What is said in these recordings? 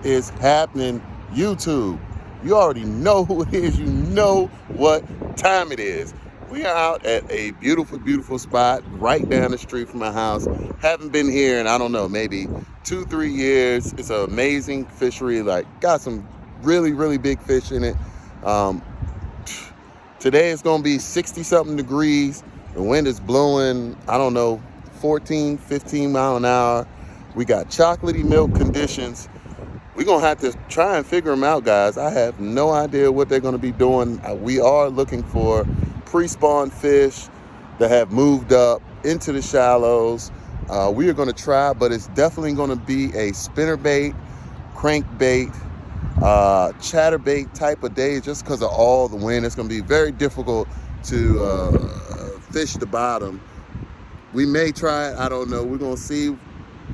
is happening, YouTube? You already know who it is. You know what time it is. We are out at a beautiful, beautiful spot right down the street from my house. Haven't been here in, I don't know, maybe 2-3 years. It's an amazing fishery. Like, got some really, really big fish in it. Today it's going to be 60-something degrees. The wind is blowing, I don't know, 14, 15 mile an hour. We got chocolatey milk conditions. We're going to have to try and figure them out, guys. I have no idea what they're going to be doing. We are looking for pre-spawn fish that have moved up into the shallows. We are going to try, but it's definitely going to be a spinnerbait, crankbait, chatterbait type of day, just because of all the wind. It's going to be very difficult to fish the bottom. We may try it. I don't know. We're going to see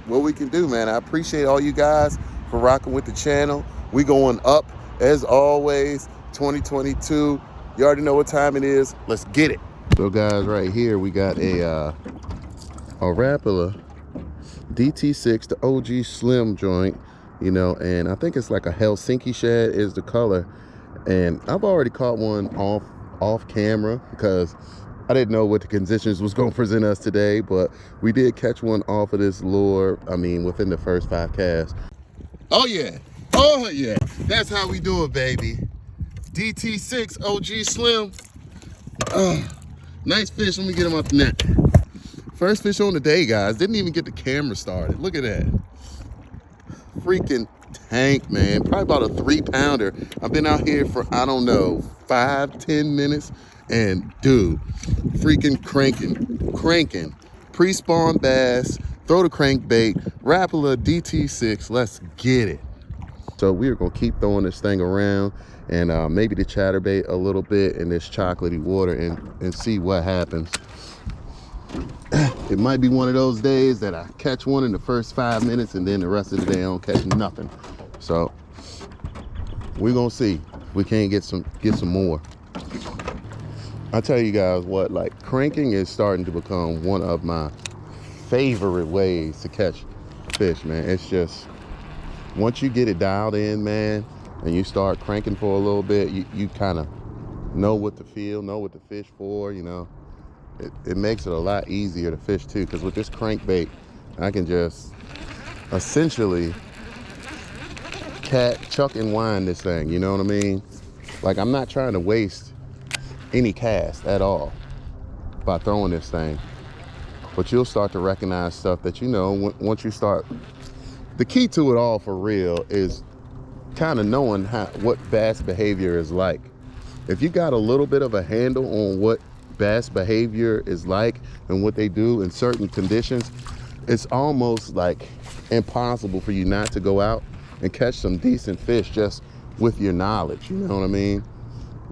what we can do, man. I appreciate all you guys for rocking with the channel. We going up as always. 2022. You already know what time it is. Let's get it. So guys, right here we got a Rapala DT6, the OG slim joint, you know, and I think it's like a Helsinki shad is the color. And I've already caught one off camera because I didn't know what the conditions was going to present us today, but we did catch one off of this lure, I mean, within the first 5 casts. Oh yeah, oh yeah, that's how we do it, baby. DT6 OG slim. Nice fish. Let me get him up the net. First fish on the day, guys. Didn't even get the camera started. Look at that. Freaking tank, man. Probably about a 3-pounder. I've been out here for, I don't know, 5-10 minutes. And dude, freaking cranking. Pre-spawn bass. Throw the crankbait. Rapala DT6. Let's get it. So we are going to keep throwing this thing around and maybe the chatterbait a little bit in this chocolatey water and see what happens. It might be one of those days that I catch one in the first 5 minutes and then the rest of the day I don't catch nothing. So we're gonna see if we can't get some more. I tell you guys what, like, cranking is starting to become one of my favorite ways to catch fish, man. It's just, once you get it dialed in, man, and you start cranking for a little bit, you kind of know what to feel, know what to fish for, you know. It makes it a lot easier to fish too, because with this crankbait, I can just essentially chuck and wind this thing, you know what I mean? Like, I'm not trying to waste any cast at all by throwing this thing. But you'll start to recognize stuff that, you know, once you start. The key to it all for real is kind of knowing what bass behavior is like. If you got a little bit of a handle on what bass behavior is like and what they do in certain conditions, it's almost like impossible for you not to go out and catch some decent fish just with your knowledge, you know what I mean?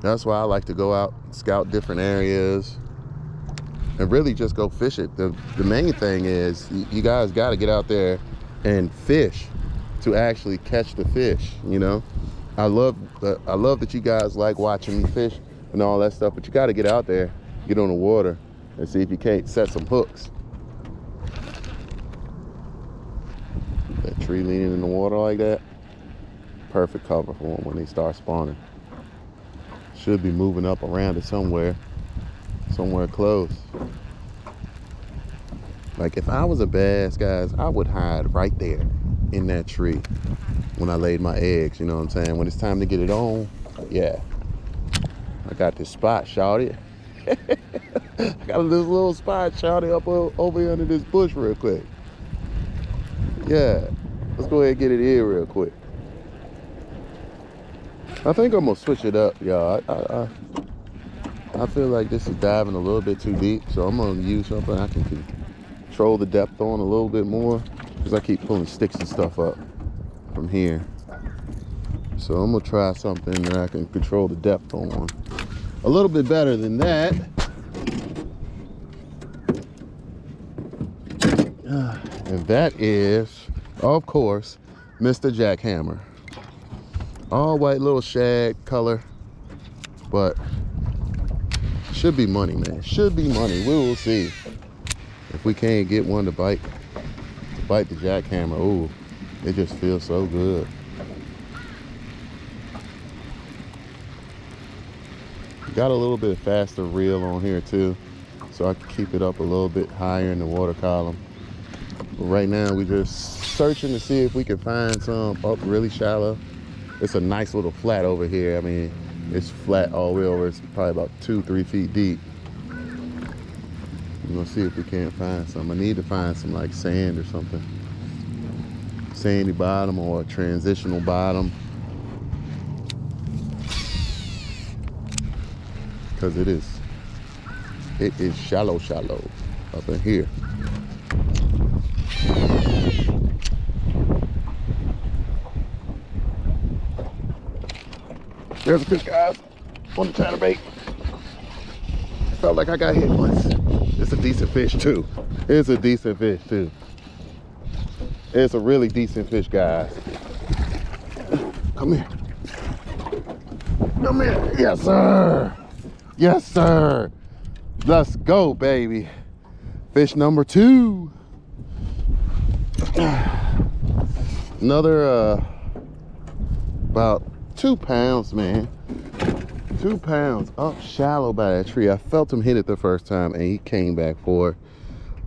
That's why I like to go out, scout different areas, and really just go fish it. The main thing is you guys got to get out there and fish to actually catch the fish, you know. I love that you guys like watching me fish and all that stuff, but you got to get out there, get on the water, and see if you can't set some hooks. That tree leaning in the water like that, perfect cover for them when they start spawning. Should be moving up around it somewhere close. Like, if I was a bass, guys, I would hide right there in that tree when I laid my eggs, you know what I'm saying? When it's time to get it on, yeah. I got this spot, shawty. I got this little spot, shawty, up over here under this bush real quick. Yeah, let's go ahead and get it here real quick. I think I'm gonna switch it up, y'all. I feel like this is diving a little bit too deep, so I'm gonna use something I can control the depth on a little bit more, because I keep pulling sticks and stuff up from here. So I'm gonna try something that I can control the depth on a little bit better than that. And that is, of course, Mr. Jackhammer. All white little shad color, but should be money, man. Should be money. We will see if we can't get one to bite the jackhammer. Ooh, it just feels so good. Got a little bit faster reel on here too, so I can keep it up a little bit higher in the water column. But right now we just searching to see if we can find some up really shallow. It's a nice little flat over here. I mean, it's flat all the way over. It's probably about 2-3 feet deep. We're gonna see if we can't find some. I need to find some like sand or something. Sandy bottom or a transitional bottom. Because it is shallow up in here. There's a fish, guys, on the chatterbait. Felt like I got hit once. It's a decent fish too. It's a decent fish too. It's a really decent fish, guys. Come here. Come here. Yes, sir. Yes, sir. Let's go, baby. Fish number 2. Another about 2 pounds, man. 2 pounds up shallow by that tree. I felt him hit it the first time and he came back for it.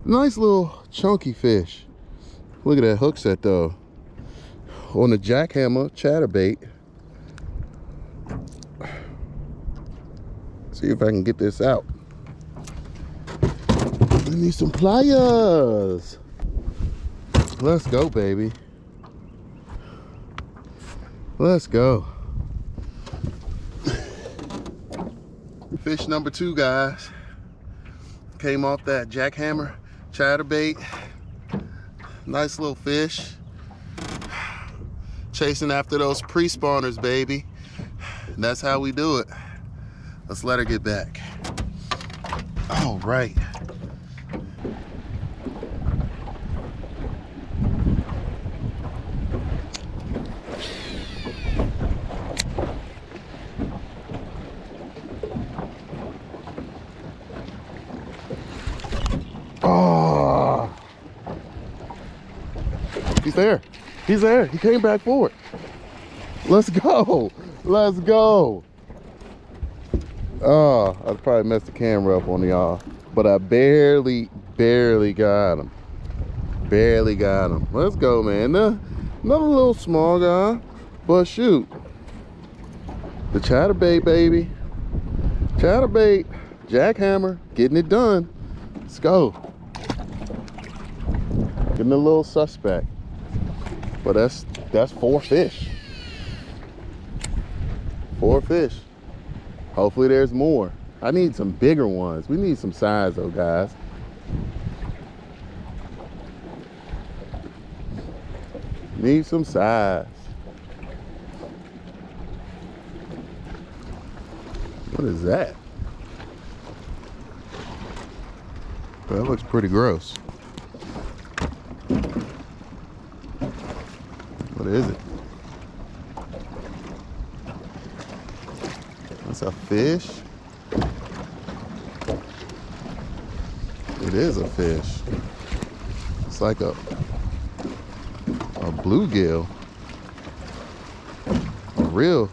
Nice little chunky fish. Look at that hook set though. On the jackhammer chatterbait. See if I can get this out. I need some pliers. Let's go, baby. Let's go. Fish number 2, guys. Came off that jackhammer chatterbait. Nice little fish. Chasing after those pre-spawners, baby. And that's how we do it. Let's let her get back. All right. Oh, he's there. He's there. He came back for it. Let's go. Let's go. Oh, I probably messed the camera up on y'all, but I barely got him. Barely got him. Let's go, man. Another little small guy, but shoot. The chatterbait, baby. Chatterbait, jackhammer, getting it done. Let's go. Getting a little suspect, but that's 4 fish. 4 fish. Hopefully there's more. I need some bigger ones. We need some size though, guys. Need some size. What is that? That looks pretty gross. What is it? That's a fish. It is a fish. It's like a bluegill. A real,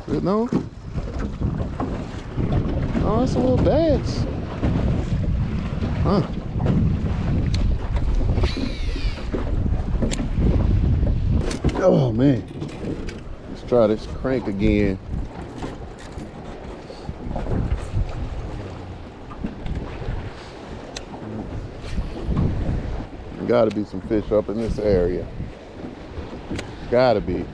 no? Oh, it's a little bass. Huh. Oh man. Let's try this crank again. Gotta be some fish up in this area. Gotta be.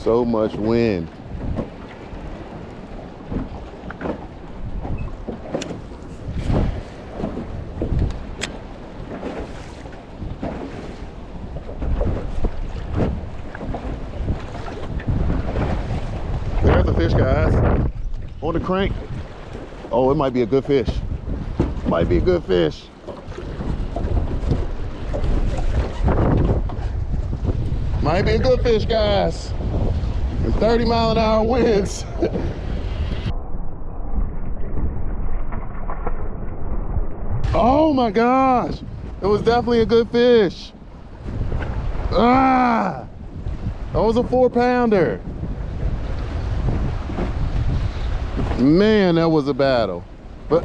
So much wind. There's a fish, guys, on the crank. Oh, it might be a good fish. Might be a good fish. Might be a good fish, guys. and 30-mile-an-hour winds. Oh my gosh, it was definitely a good fish. Ah, that was a 4-pounder. Man, that was a battle. But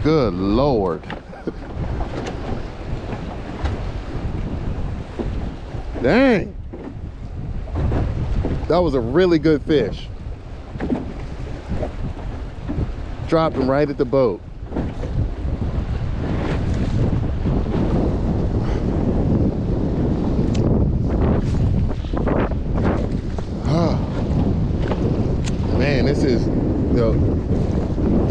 good Lord. Dang. That was a really good fish. Dropped him right at the boat. Man, this is the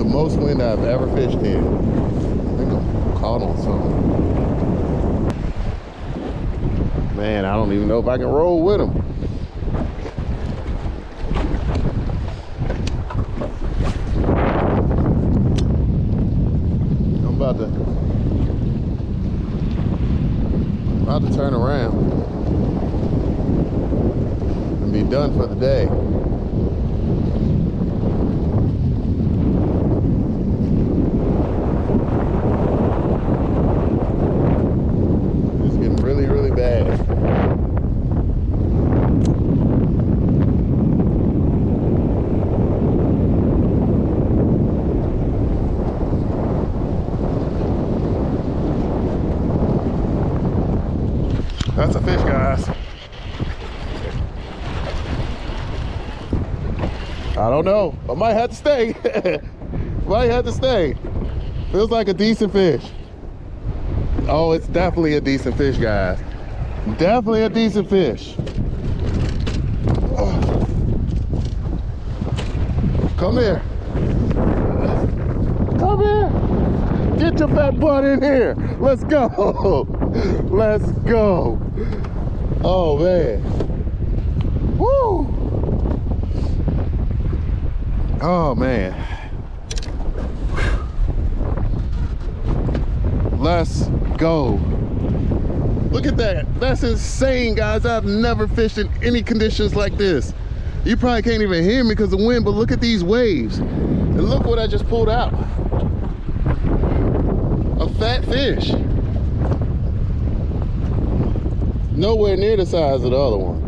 most wind I've ever fished in. I think I'm caught on something. Man, I don't even know if I can roll with him. I'm about to turn around and be done for the day. It's getting really, really bad. That's a fish, guys. I don't know. I might have to stay. Might have to stay. Feels like a decent fish. Oh, it's definitely a decent fish, guys. Definitely a decent fish. Oh. Come here. Come here. Get your fat butt in here. Let's go. Let's go. Oh, man. Woo. Oh, man. Let's go. Look at that. That's insane, guys. I've never fished in any conditions like this. You probably can't even hear me because of the wind, but look at these waves. And look what I just pulled out. A fat fish. Nowhere near the size of the other one.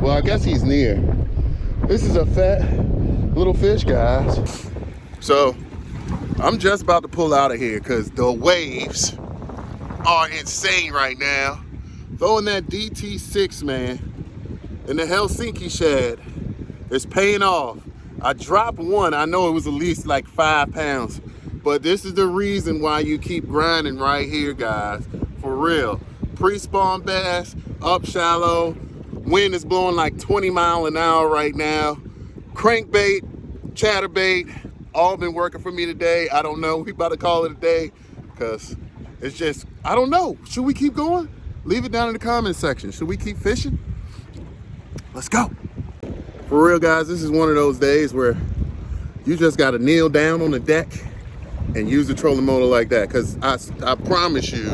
Well, I guess he's near. This is a fat little fish, guys. So I'm just about to pull out of here because the waves are insane right now. Throwing that DT6, man, in the Helsinki shed is paying off. I dropped one. I know it was at least like 5 pounds, but this is the reason why you keep grinding right here, guys. For real. Pre-spawn bass, up shallow. Wind is blowing like 20 miles an hour right now. Crankbait, chatterbait, all been working for me today. I don't know. We about to call it a day because it's just, I don't know. Should we keep going? Leave it down in the comment section. Should we keep fishing? Let's go. For real, guys, this is one of those days where you just got to kneel down on the deck and use the trolling motor like that, because I promise you,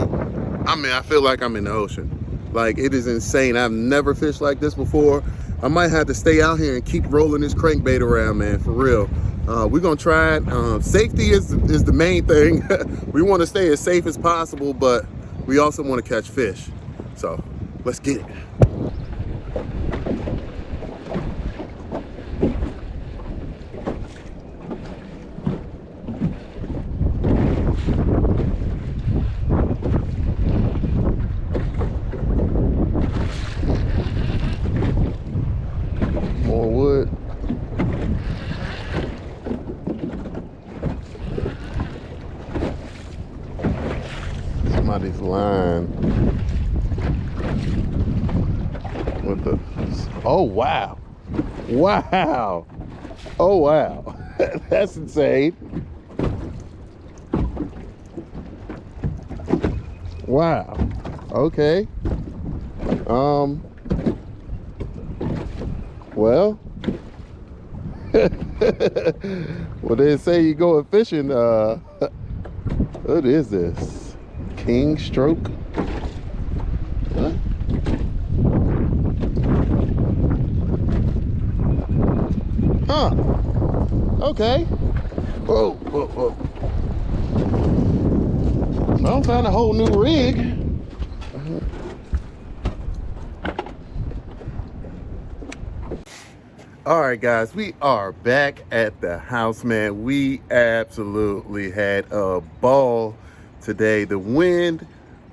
I feel like I'm in the ocean. Like, it is insane. I've never fished like this before. I might have to stay out here and keep rolling this crankbait around, man, for real. We're gonna try it. Safety is the main thing. We want to stay as safe as possible, but we also want to catch fish. So let's get it. More wood. Somebody's line with the, oh wow, wow, oh wow. That's insane. Wow. Okay. Well, Well, they say you going fishing. What is this? King stroke? Huh? Huh. Okay. Whoa, whoa, whoa. I found a whole new rig. All right, guys, we are back at the house, man. We absolutely had a ball today. The wind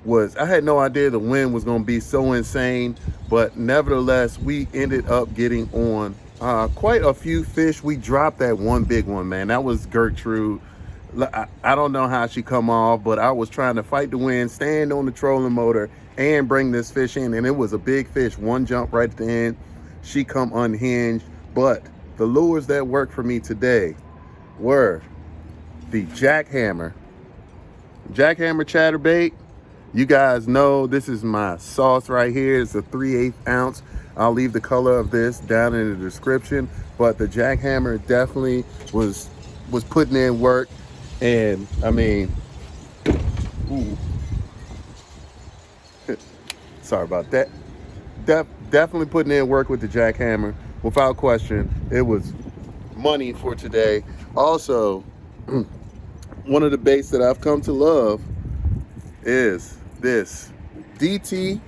was, I had no idea the wind was going to be so insane, but nevertheless, we ended up getting on quite a few fish. We dropped that one big one, man. That was Gertrude. I don't know how she come off, but I was trying to fight the wind, stand on the trolling motor, and bring this fish in, and it was a big fish. One jump right at the end. She come unhinged. But the lures that worked for me today were the jackhammer chatterbait. You guys know this is my sauce right here. It's a 3/8 ounce. I'll leave the color of this down in the description. But the jackhammer definitely was putting in work. And I mean, ooh. Sorry about that. Definitely putting in work with the jackhammer. Without question, it was money for today. Also, one of the baits that I've come to love is this DT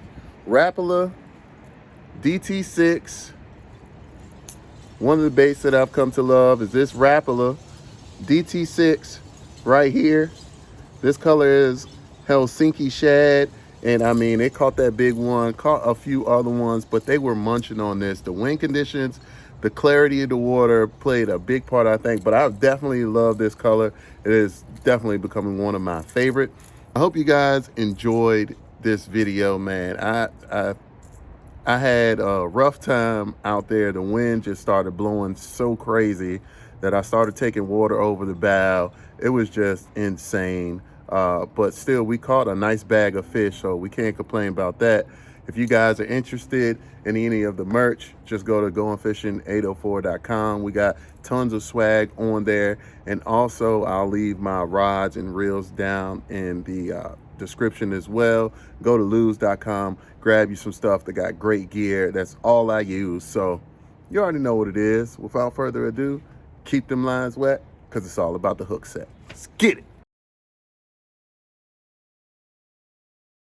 Rapala DT6. One of the baits that I've come to love is this Rapala DT6 right here. This color is Helsinki shad. And I mean, it caught that big one, caught a few other ones, but they were munching on this. The wind conditions, the clarity of the water played a big part, I think. But I definitely love this color. It is definitely becoming one of my favorite. I hope you guys enjoyed this video, man. I had a rough time out there. The wind just started blowing so crazy that I started taking water over the bow. It was just insane. But still, we caught a nice bag of fish, so we can't complain about that. If you guys are interested in any of the merch, just go to goingfishing804.com. We got tons of swag on there. And also, I'll leave my rods and reels down in the description as well. Go to lose.com, grab you some stuff that got great gear. That's all I use. So you already know what it is. Without further ado, keep them lines wet, because it's all about the hook set. Let's get it.